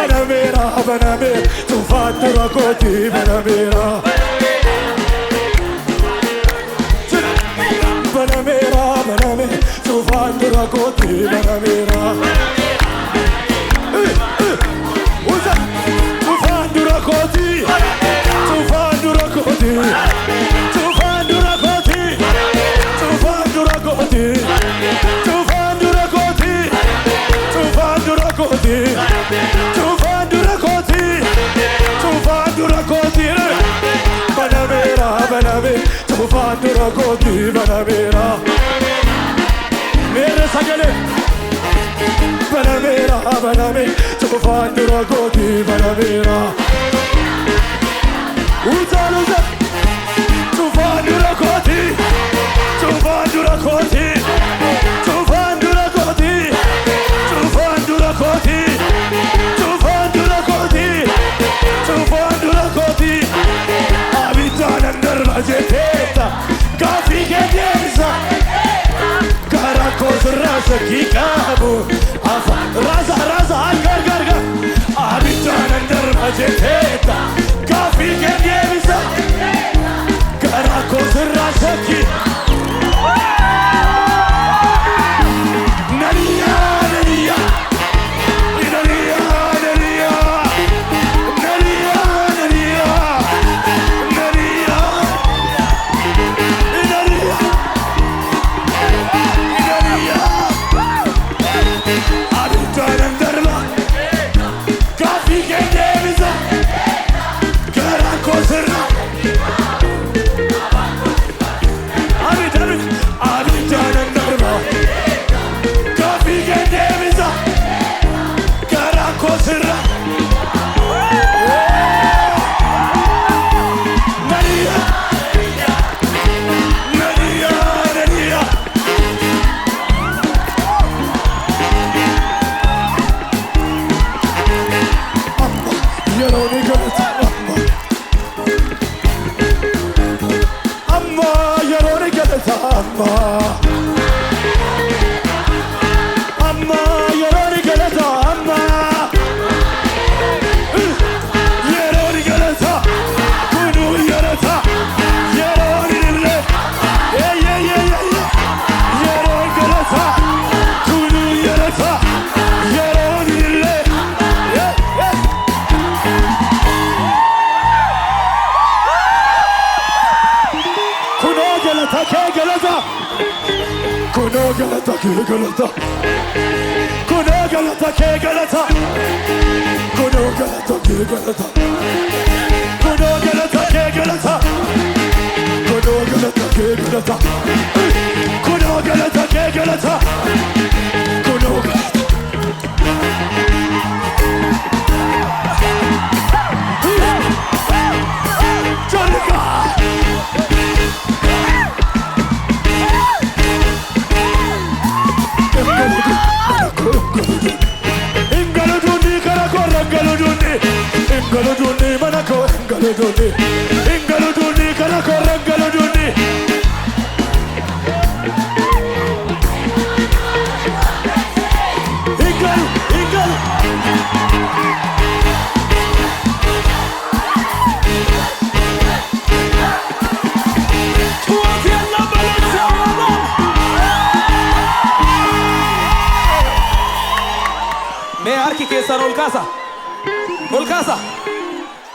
Banamera, banamera, tu fatto la coti, banamera. Banamera, banamera, tu fatto la coti, banamera. Usa, tu fatto la coti, tu fatto la coti, tu fatto la coti, tu fatto la coti, tu fatto la coti, tu fatto la coti. Tu fai una coti, banamera. Mere sagale. Banamera, banamera. Tu fai una coti, banamera. Usa, usa. Tu fai una coti. Tu fai una coti. Tu fai una coti. Tu fai una coti. Tu fai una coti. Tu fai una coti. Abitano nel mageteta, capi che piensa, caracos rasa chi cabo, rasa rasa gargarga. Abitano nel mageteta, capi che piensa, caracos rasa chi. Nadia, Nadia.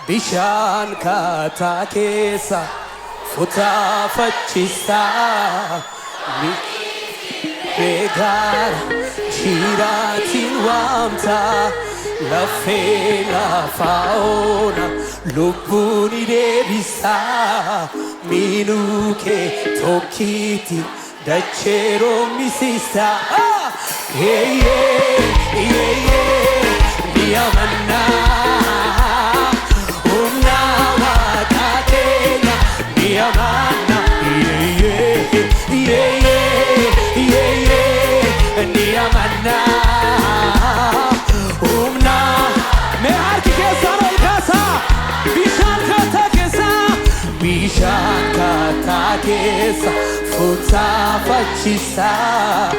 Bishaan kaataa keessa futaa faccisaa beegaara jiraatiin waamtaa lafee lafaa oona lubbuun deebisaa miinuu kee tokkiitti dachee roomisisaa ni amannaa. bishaan kattaa keessa fuutaa faccisaa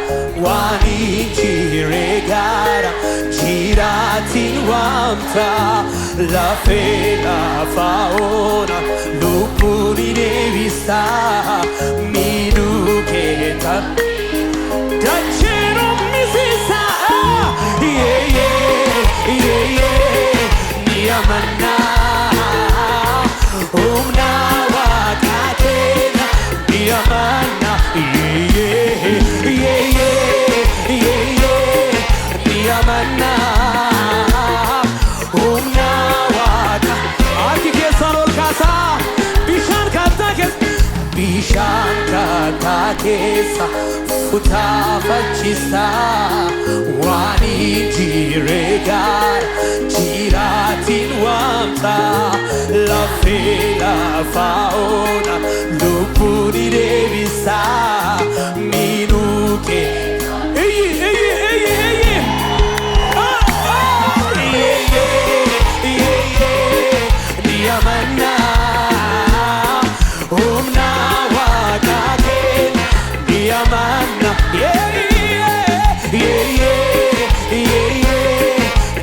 waan injiree gaara jiraatiin waamtaa lafee lafa oona lubbuun deebisaa miidhuu keessa dacheen ummisisaa ni amanaa humna waaqaa keenya ni amanaa ni amanaa humna waaqaa harki keessaan ol kaasaa bishaan kattaa keessa fuutaa faccisaa waan injiree gaara jiraatiin waamtaa lafee lafa oona lubbuun deebisaa miidhuu kee ni amanaa humna waaqaa keenya ni amanaa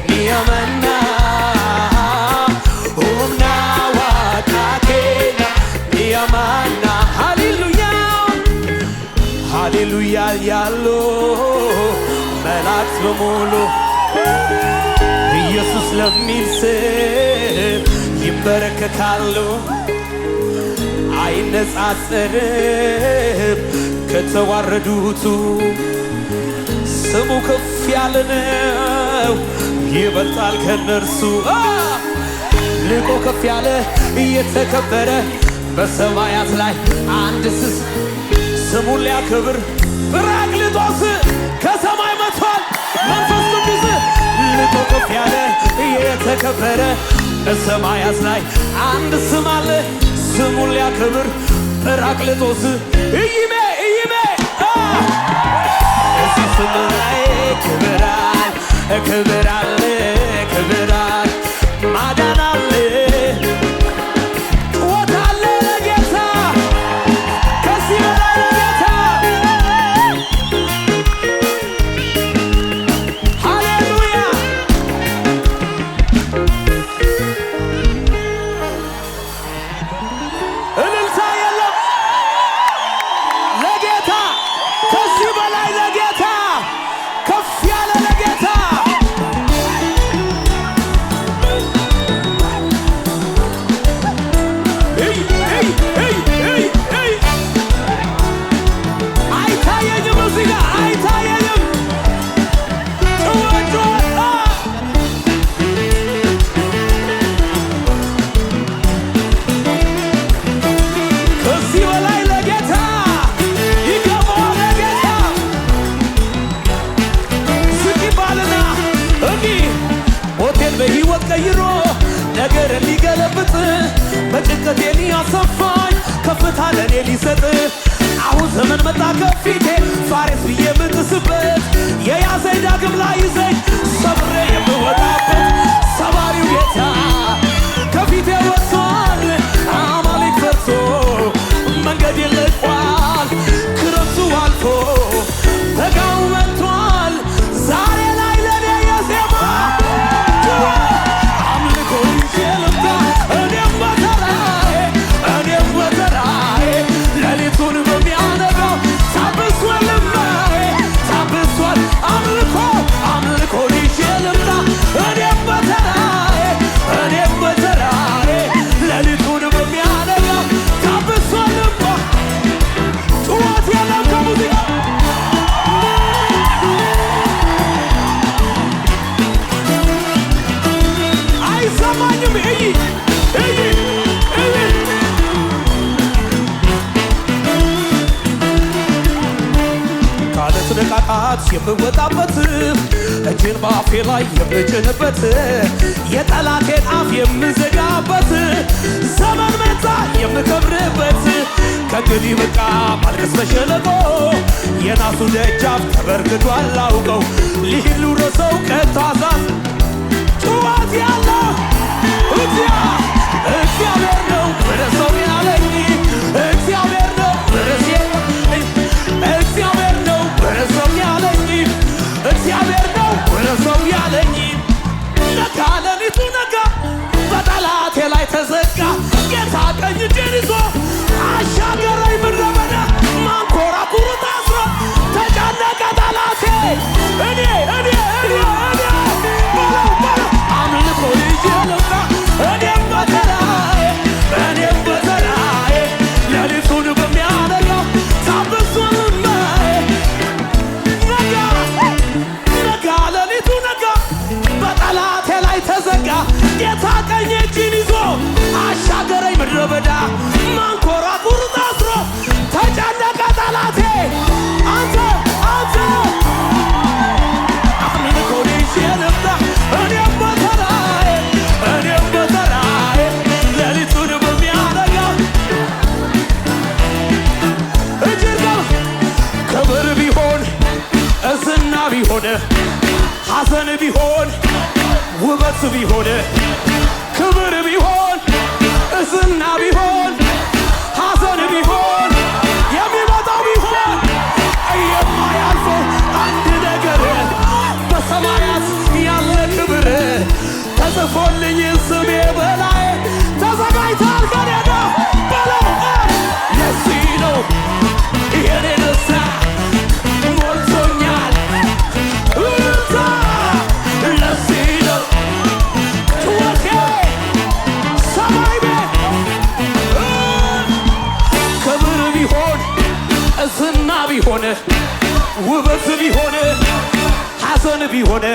ni amanaa humna waaqaa keenya ni amanaa ሃሌሉያ ያሉ መላእክት በሙሉ ኢየሱስ ለሚል ስም ይንበረከካሉ አይነጻጸርም ከተዋረዱቱ ስሙ ከፍ ያለ ነው ይበልጣል ከነርሱ ልቆ ከፍ ያለ እየተከበረ በሰማያት ላይ አንድ ስሙን ሊያከብር ጰራቅሊጦስ ከሰማይ መጥቷል መንፈስ ቅዱስ ልቆ ከፍ ያለ እየተከበረ በሰማያት ላይ አንድ ስም አለ ስሙን ሊያከብር ጰራቅሊጦስ ኢይሜ እዚህ ስም ላይ ክብር አለ ማዳን አለ ጩኸት አለ ለጌታ ከዚህ በላይ ለጌታ ሃሌሉያ እልልታ የለም ለጌታ ከዚህ በላይ ለጌታ ከፍ ያለ ለጌታ አይታየኝም እዚህ ጋር አይታየኝም ጩኸት ከዚህ በላይ ለጌታ ይገባዋል ለጌታ ዝቅ ይባልና እንዲህ ሞቴን በሕይወት ቀይሮ ነገርን ሊገለብጥ በጭንቀቴን ያሰፋኝ ከፍታ ለእኔ ሊሰጥ አሁን ዘመን መጣ ከፊቴ ፋሬስ ብዬ የምጥስበት የያዘኝ ዳግም ላይ ይዘኝ ሰብሬ የምወጣበት ሰባሪው ጌታ ከፊቴ ወጥቷል አማሌቅ ፈርቶ መንገዴን ለቋል ክረምቱ አልፎ በጋው መጥቷል ዛሬ ላይ ለኔ የዜማ አምልኮ ይዤ ልምጣ እኔም በተራዬ ሌሊቱን በሚያነጋው ታብሷል ልማዬ ታብሷል አምልኮ ይዤ ልምጣ እኔም በተራዬ ሌሊቱን በሚያነጋው ታብሷል ልማ ጩኸት የለም ከሙዚቃ አይሰማኝም ካለት ንቃቃት የምወጣበት እጄን በአፌ ላይ የምጭንበት የጠላቴን አፍ የምዘጋበት ዘመን መጣ የምከብርበት ከእንግዲህ በቃ ማልቀስ በሸለቆ የናሱ ደጃፍ ተበርግዷል አውቀው ልሂድ ልውረሰው ከታዛዝ ጩኸት ያለው እግዚአብሔር ነው ወደ ሰው ያለኝ ላይ ተዘጋ ጌታ ቀኝ እጄን ይዞ አሻገረኝ ምድረ በዳ ማንኮራኩሩ ታስሮ ተጨነቀ ጠላቴ እኔ በለው አምልኮ ይዤ ልምጣ እኔም በተራዬ ሌሊቱን በሚያነጋው ታብሷል እምባዬ ነጋ ሌሊቱ ነጋ በጠላቴ ላይ ተዘጋ ጌታ ቀኝ እጄን ይዞ አሻገረኝ ምድረ በዳ ማንኮራኩር ታስሮ ተጨነቀ ጠላቴ አንተ አምልኮ ይዤ ልምጣ እኔም በተራዬ ሌሊቱን በሚያነጋው እጅግ ክብር ቢሆን ዝና ቢሆን ሐዘን ቢሆን ውበት ቢሆን ክብር ቢሆን ዝና ቢሆን ሐዘን ቢሆን የሚመጣው ቢሆን የማያልፈው አንድ ነገር በሰማያት ያለ ክብር ተጽፎልኝ ስሜ በላይ ተዘጋጅቷል ከኔ ጋር በለው ለዚህ ነው የኔ ደስታ ሞልቶኛል እልልታ ለዚህ ነው ጩኸቴ ሰማይ ቤት ክብር ቢሆን ዝና ቢሆን ውበት ቢሆን ሐዘን ቢሆን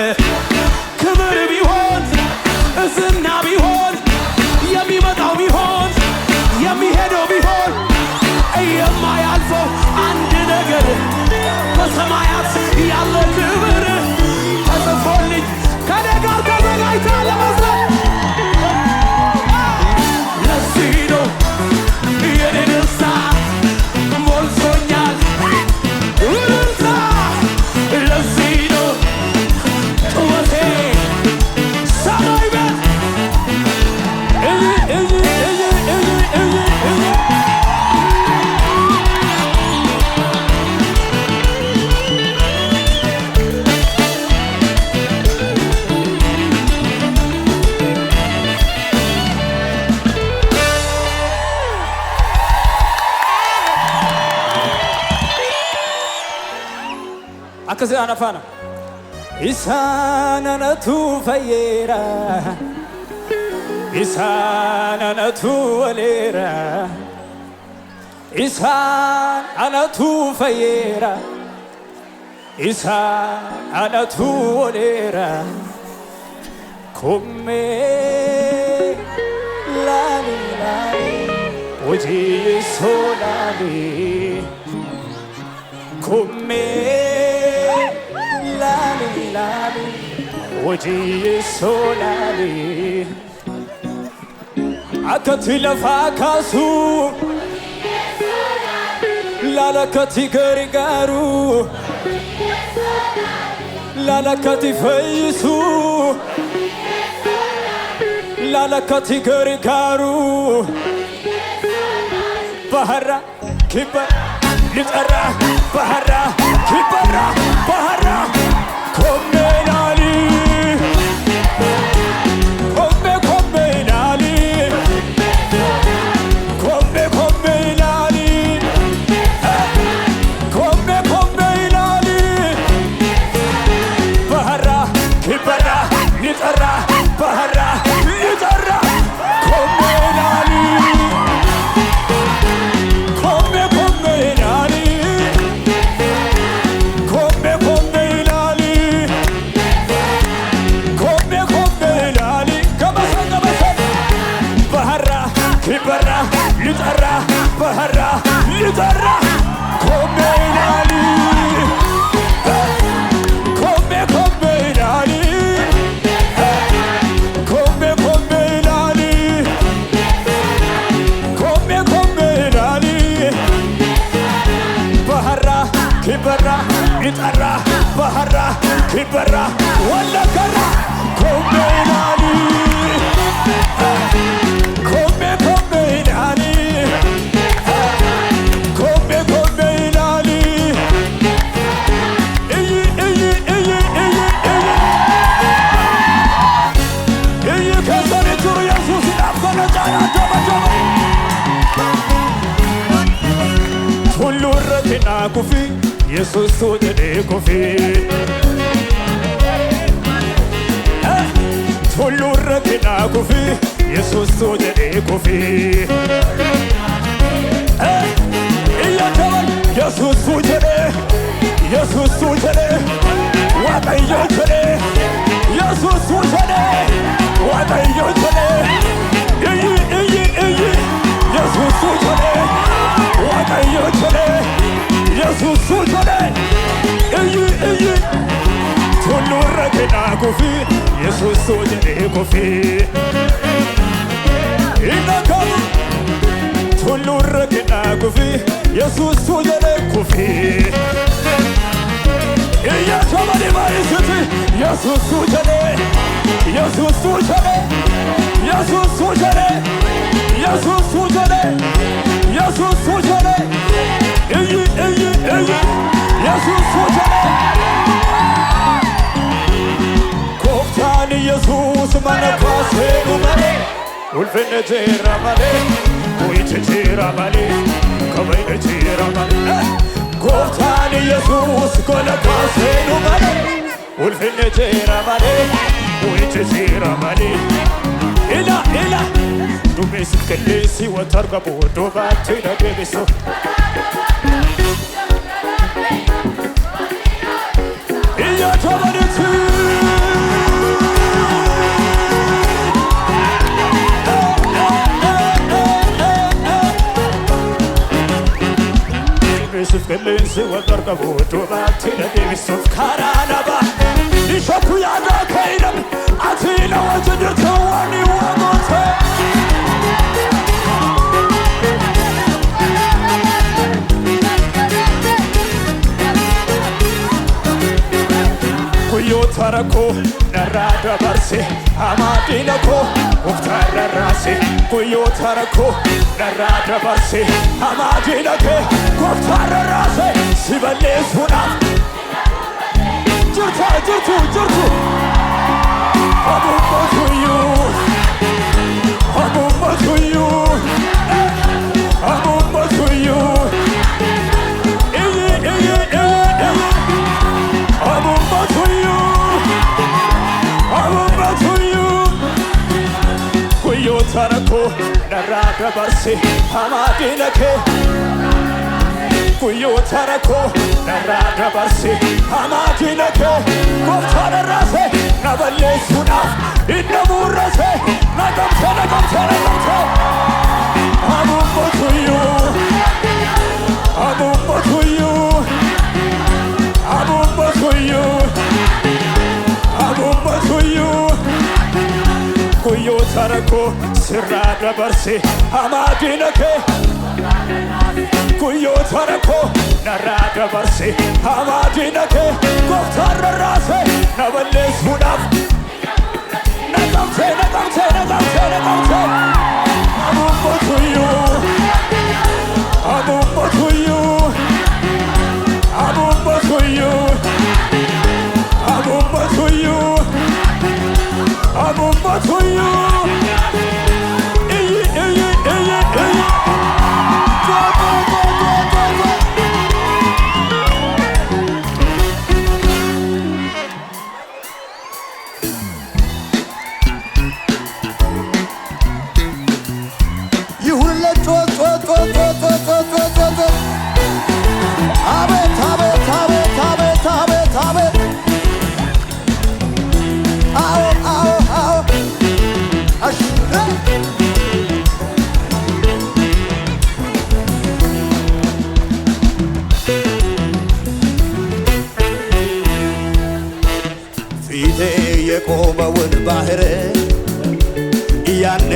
ክብር ቢሆን ዝና ቢሆን የሚመጣው ቢሆን የሚሄደው ቢሆን የማያልፈው አንድ ነገር በሰማያት ያለ ክብር ተጽፎልኝ ከኔ ጋር ተዘጋጅተሃል ለመስራት ለዚህ ነው የኔ ደስታ ሞልቶኛል እልልታ ለዚህ ነው ጩኸቴ ሰማይ ቤት akkasi ana faana isaan anatu fayyera isaan anatu waleera isaan anatu fayyera isaan anatu waleera kummee laali hojii soolaali kummee laali hojii soolaali akkati lafaa kaasu laalakkati gargaaru laalakkati fayyisu laalakkati gargaaru bahara kibba ልጠራ ባህራ ኪበራ ባህራ ኮሜናሊ ኮሜናሊ ኮሜናሊ ኮሜናሊ ባህራ ኪበራ ልጠራ ባህራ ልጠራ ኮሜናሊ ልጠራ ባህራ ልጠራ ኮሜናሊ ኮሜናሊ ኮሜናሊ ኮሜናሊ ባህራ ኪበራ ልጠራ ባህራ ኪበራ ወለከራ ኮሜናሊ ረኬና ኩፊ ኢየሱስ ጀዴ ኩፊ ሁሉ ረኬና ኩፊ ኢየሱስ ጀዴ ኩፊ እያተባል ኢየሱስ ጀዴ ኢየሱስ ጀዴ ዋቀዮ ጀዴ ኢየሱስ ጀዴ ዋቀዮ ጀዴ ኢየሱስ ጀዴ ዋቀዮ ጀዴ ኢየሱስ ጀዴ ሁሉ ረኬና ኩፊ ኢየሱስ ጀዴ ኩፊ ኢናካሙ ሁሉ ረኬና ኩፊ ኢየሱስ ጀዴ ኩፊ እያተባለ ማይስት ኢየሱስ ጀዴ ኢየሱስ ጀዴ ኢየሱስ ጀዴ ኢየሱስ ጀዴ ኢየሱስ ጀዴ ኢየሱስ ጀዴ ኮፍታን ኢየሱስ መነኳሴ ኡመኔ ውልፍነ ጄራ ማሌ ሆይቼ ጄራ ማሌ ከበይነ ጄራ ማሌ ኮፍታን ኢየሱስ መነኳሴ ኡመኔ ውልፍነ ጄራ ማሌ ሆይቼ ጄራ ማሌ ኢላ ዱሜስ ከሌሲ ወተርገቦ ዶባቴ ደቤሶ እያተበደት ዱሜስ ከሌሲ ወተርገቦ ዶባቴ ደቤሶ ካራናባ ይሸኩ ያዳ ከይደም አቲና ወተደተዋኒ ወሞተ ኩዮተረኮ ነራደ በርሴ አማዲነኮ ወፍታረ ራሴ ኩዮተረኮ ነራደ በርሴ አማዲነኬ ወፍታረ ራሴ ሲበሌሱና ጅርቱ አቡበቱዩ አቡበቱዩ አቡበቱዩ አቡበቱዩ አቡበቱዩ ኩዮተረኮ ነራደ በርሴ አማዲነኬ ኩዮተረኮ ነራደ በርሴ አማዲነኬ ጎፍታረ ራሴ ነበሌሱናፍ ኢነሙረሴ ነቀምቴ አቡበቱዩ አቡበቱዩ አቡበቱዩ አቡበቱዩ ኩዮተረኮ ስራደ በርሴ አማዲነኬ ኩዮተረኮ ነራደ በርሴ አማዲነኬ ጎፍታረ ራሴ ነበሌሱናፍ ነቀምቴ አቡበቱዩ አቡበቱዩ አቡበቱዩ አቡበቱዩ አቡበቱዩ አቤት አቤት አቤት አቤት አቤት አቤት አዎ አሽ ፊቴ የቆመውን ባህር ያኔ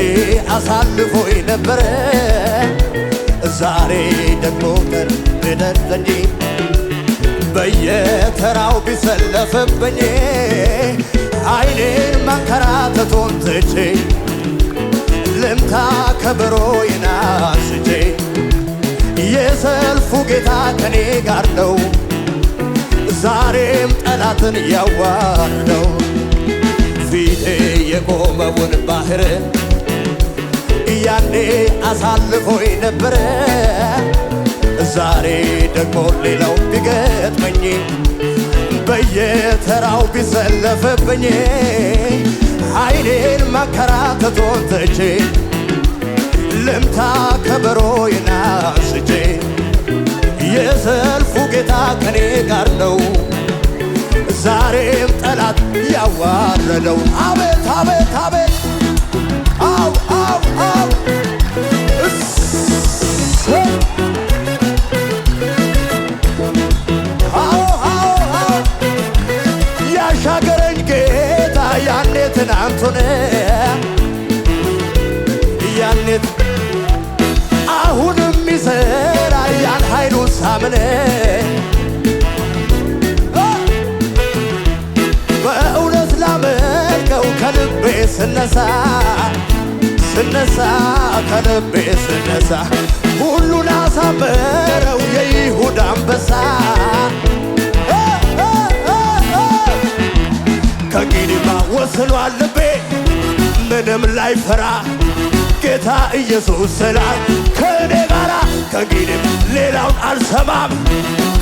አሳልፎኝ ነበረ ዛሬ ደግሞ ቀን ብደርሰኝ በየተራው ቢሰለፍብኝ ዓይኔን መንከራተቱን ትቼ ልምታ ከበሮዬን አንስቼ የሰልፉ ጌታ ከኔ ጋር ነው ዛሬም ጠላትን ያዋርደው ፊቴ የቆመውን ባህር ያኔ አሳልፎኝ ነበረ ዛሬ ደግሞ ሌላው ቢገጥመኝ በየተራው ቢሰለፍብኝ አይኔን መንከራተቱን ትቼ ልምታ ከበሮዬን አንስቼ የሰልፉ ጌታ ከኔ ጋር ነው ዛሬም ጠላት ያዋረደው አቤት አቤት አቤት አው አው አው ያሻገረኝ ጌታ ያኔ ትናንቱን ያኔ አሁንም ይሠራ ያን ኃይሉ ሳምን በእውነት ላመልከው ከልቤ ስነሳ ከልቤ ስነሳ ሁሉን አሳመረው የይሁዳ አንበሳ ከእንግዲህማ ወስኗል ልቤ ምንም ላይፈራ ጌታ ኢየሱስ ስላለ ከእኔ ጋራ ከእንግዲህ ሌላውን አልሰማም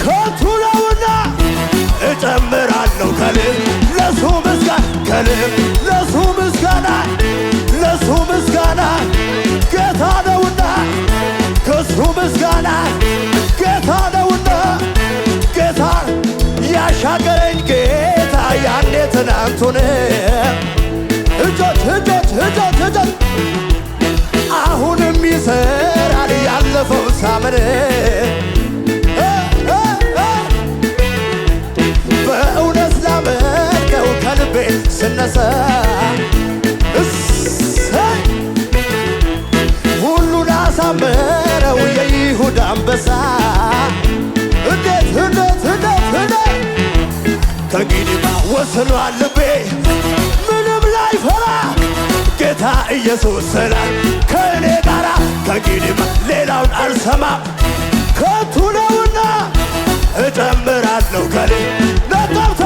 ከንቱ ነውና እጨምራለሁ ከልብ ለሱ ምስጋና ከልብ ለሱ ምስጋና ለሱ ምስጋና ጌታ ነውና ከሱ ምስጋና ጌታ ነውና ጌታ ያሻገረኝ ጌታ ያኔ ትናንቱን እጆች እጆች እጆች እጆች አሁንም ይሠራል ያለፈው ሳምን በእውነት ላመልከው ከልቤ ስነሳ ሁሉን አሳመረው የይሁዳ አንበሳ እንዴት እንዴት እንዴት እንዴት ከእንግዲህማ ወስኗል ልቤ ምንም ላይፈራ ጌታ ኢየሱስ ስላለ ከእኔ ጋራ ከእንግዲህማ ሌላውን አልሰማም ከንቱ ነውና እጨምራለሁ ከልብ ነጠብቴ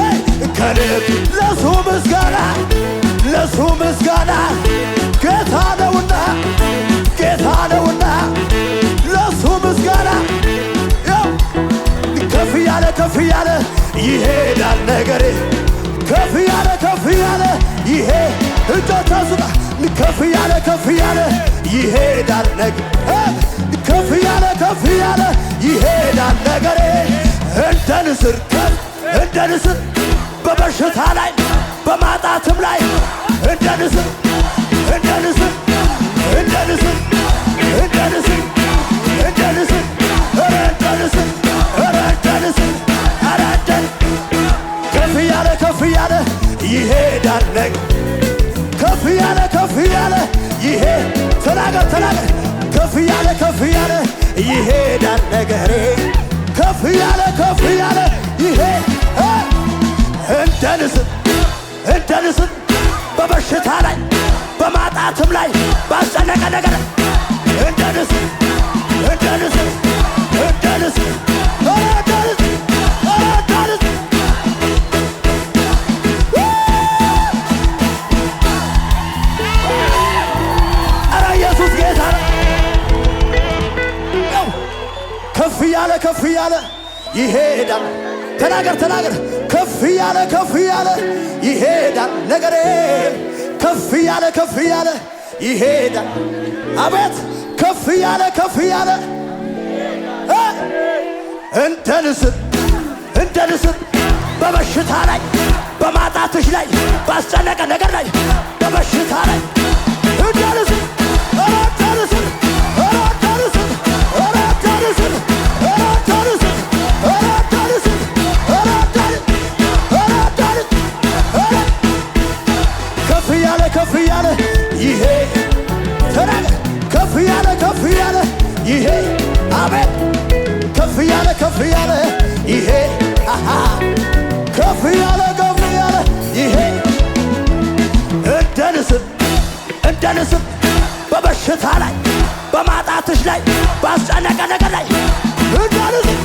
ከልብ ለሱ ምስጋና ለሱ ምስጋና ጌታ ነውና ጌታ ነውና ለሱ ምስጋና ከፍ ያለ ከፍ ያለ ይሄዳል ነገሬ ከፍ ያለ ከፍ ያለ ይሄ እጆቻችሁን ከፍ ያለ ከፍ ያለ ይሄዳል ነገር ከፍ ያለ ከፍ ያለ ይሄዳል ነገሬ እንደ ንስር ከፍ እንደ ንስር በበሽታ ላይ በማጣትም ላይ እንደ ንስር እንደ ንስር እንደ ንስር እንደ ንስር እንደ ንስር ኧረ እንደ ንስር ኧረ እንደ ንስር ኧረ እንደ ከፍ ያለ ከፍ ያለ ይሄዳል ነገር ከፍ ያለ ከፍ ያለ ይሄ ተናገር ተናገር ከፍ ያለ ከፍ ያለ ይሄዳል ነገሬ ከፍ ያለ ይሄ እንደ ንስር በበሽታ ላይ በማጣትም ላይ ባስጨነቀ ነገር እንደ ንስር እንደ ንስር እንደ ንስር እንደ ንስር እንደ ንስር ኧረ ኢየሱስ ጌታ ነው። ከፍ ያለ ይሄዳል ተናገር ተናገር ከፍ ያለ ይሄዳል ነገሬ ከፍ ያለ ይሄዳል አቤት ከፍ ያለ እንደ ንስር በበሽታ ላይ በማጣትሽ ላይ ባስጨነቀ ነገር ላይ በበሽታ ላይ እንደ ንስር ከፍ ያለ ይሄ ተናገር ከፍ ያለ ይሄ አቤት ከፍ ያለ ይሄ ከፍ ያለ ይሄ እንደ ንስር በበሽታ ላይ በማጣትሽ ላይ ባስጨነቀ ነገር ላይ እንደ ንስር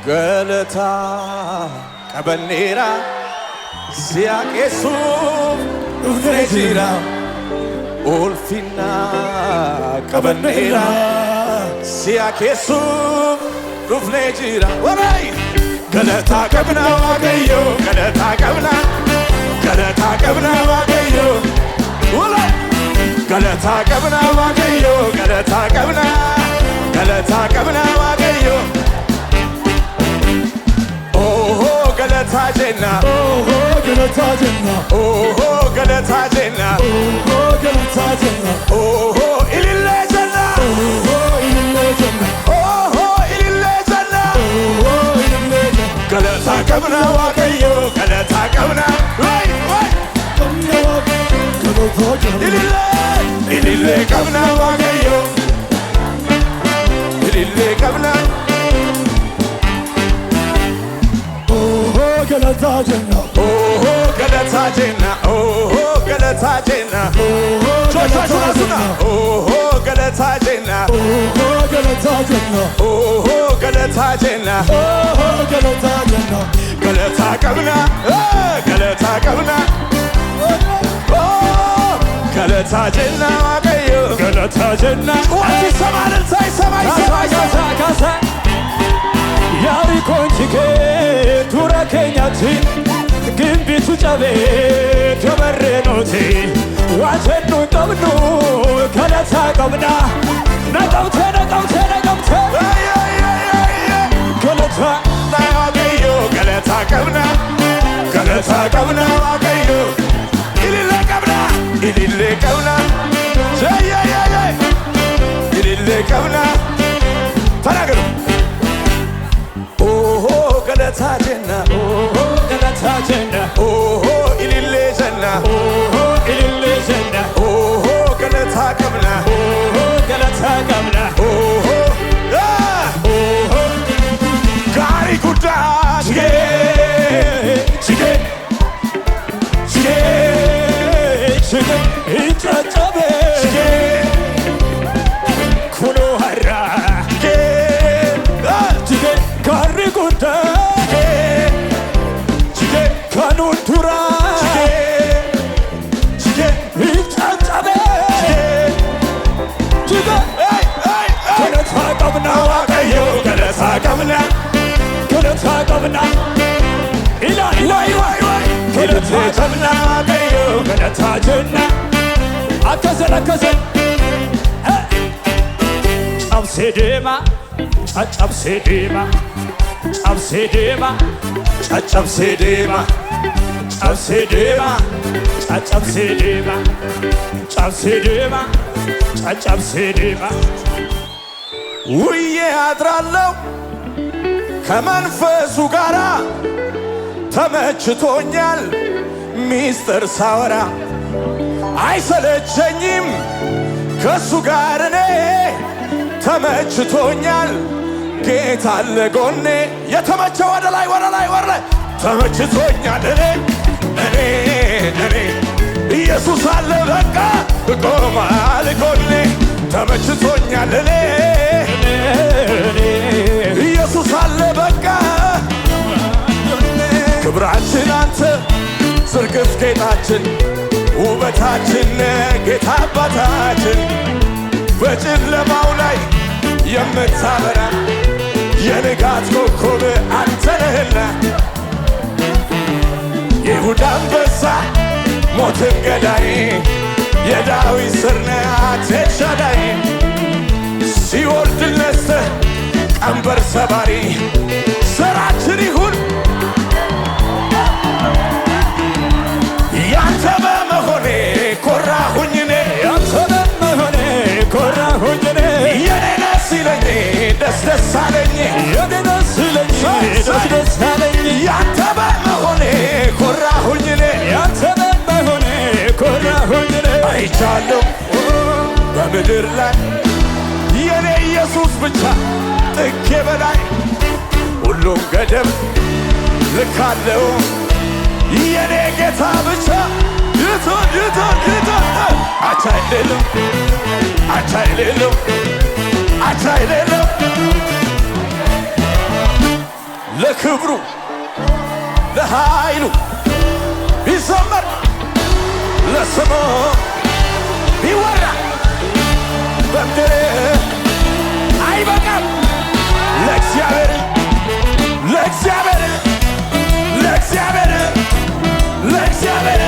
ገለታ ቀበኔራ ሲያቄሱ ኡፍኔጂራ ኦልፊና ቀበኔራ ሲያቄሱ ኡፍኔጂራ ወራይ ገለታ ቀብና ዋቀዮ ገለታ ቀብና ዋቀዮ ወራይ ገለታ ቀብና ዋቀዮ ገለታ ቀብና ዋቀዮ ኦሆ ገለታ ጀና ኦሆ ገለታ ጀና ኦሆ ገለታ ጀና ኦሆ ገለታ ጀና ኦሆ ኢሊሌ ጀና ኦሆ ኢሊሌ ጀና ኦሆ ኢሊሌ ጀና ኦሆ ኢሊሌ ጀና ገለታ ቀብና ዋቀዮ ገለታ ቀብና ወይ ቀብና ገለታ ጀና ኢሊሌ ቀብና ዋቀዮ ኢሊሌ ቀብና ኦሆ ገለታ ጀና ኦሆ ገለታ ጀና ኦሆ ገለታ ጀና ኦሆ ቾቾቾና ኦሆ ገለታ ጀና ኦሆ ገለታ ጀና ኦሆ ገለታ ጀና ኦሆ ገለታ ጀና ገለታ ቀብና ገለታ ቀብና ገለታ ጀና ዋቀዮ ገለታ ጀና ዋቲ ሰማልን ሳይሰማይ ካሳ ያሪኮንቺኬ ቱራ ኬኛቲ ግንቢቱ ጨቤ ከበሬኖቲ ዋቸኑ ቀብኑ ገለታ ቀብና ነቀምቴ ገለታ ዋቀዮ ገለታ ቀብና ዋቀዮ ኢሊሌ ቀብና ኢሊሌ ቀብና ተናገሩ ኦሆ ገለታ ጀና ኦሆ ገለታ ጀና ኦሆ ኢሊሌ ጀና ኦሆ ኢሊሌ ጀና ኦሆ ገለታ ቀብና ኦሆ ገለታ ቀብና ኦሆ ኦሆ ጋሪ ጉዳ ችጌ ኢጨጨቤ ኩኖ ሀራ ችጌ ጋሪ ጉዳ ከኑን ቱራ ኢጨጨቤ ችጌ ገለታ ቀብና ዋቀዮ ገለታ ቀብና ገለታ ቀብና ኢላ ገለታ ቀብና ዋቀዮ ገለታ ጀና አከዘን ጨብሴ ዴማ ጨጨብሴ ዴማ ጨብሴ ዴማ ጨጨብሴ ዴማ ጨብሴ ዴማ ጨጨብሴ ዴማ ጨብሴ ዴማ ጨጨብሴ ዴማ ውዬ አድራለሁ ከመንፈሱ ጋራ ተመችቶኛል ሚስጥር ሳወራ አይሰለቸኝም ከሱ ጋር እኔ ተመችቶኛል ጌታ አለ ጎኔ የተመቸ ወደ ላይ ተመችቶኛል እኔ ኢየሱስ አለ በቃ ቆሟል ጎኔ ተመችቶኛል እኔ ኢየሱስ አለ በቃ ክብራችን አንተ ዝርግፍ ጌጣችን ውበታችን ጌታ አባታችን በጨለማው ላይ የምታበራ የንጋት ኮከብ አንተ ነህና ይሁዳ አንበሳ ሞትን ገዳይ የዳዊት ስር ነህ ኤልሻዳይ ሲኦል ድል ነስተህ ቀንበር ሰባሪ ሥራችን ይሁን ያንተ በመሆኔ ኮራሁኝ እኔ የኔ ደስ ይለኝ ደስ አለኝ ያንተ በመሆኔ ኮራሁኝ እኔ አይቻለሁ በምድር ላይ የኔ ኢየሱስ ብቻ ጥጌ በላይ ሁሉም ገደብ ልካለው የኔ ጌታ ብቻ ይቶን አቻ የሌለው ለክብሩ ለኃይሉ ቢዘመር ለስሙ ቢወራ በምድር አይበቃም። ለእግዚአብሔር ለእግዚአብሔር ለእግዚአብሔር ለእግዚአብሔር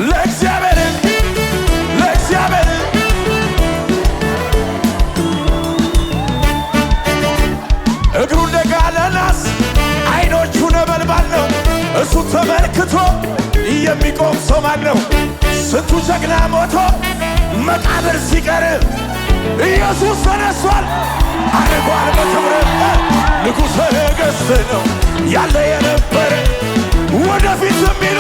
ለእግዚአብሔር ለእግዚአብሔር እግሩ እንደ ጋለ ናስ አይኖቹ ነበልባል ነው። እሱ ተመልክቶ የሚቆም ሰው ማን ነው? ስንቱ ጀግና ሞቶ መቃብር ሲቀር ኢየሱስ ተነሷል አርጓል በክብር። ንጉሠ ነገሥት ነው ያለ የነበረ ወደፊት የሚሉ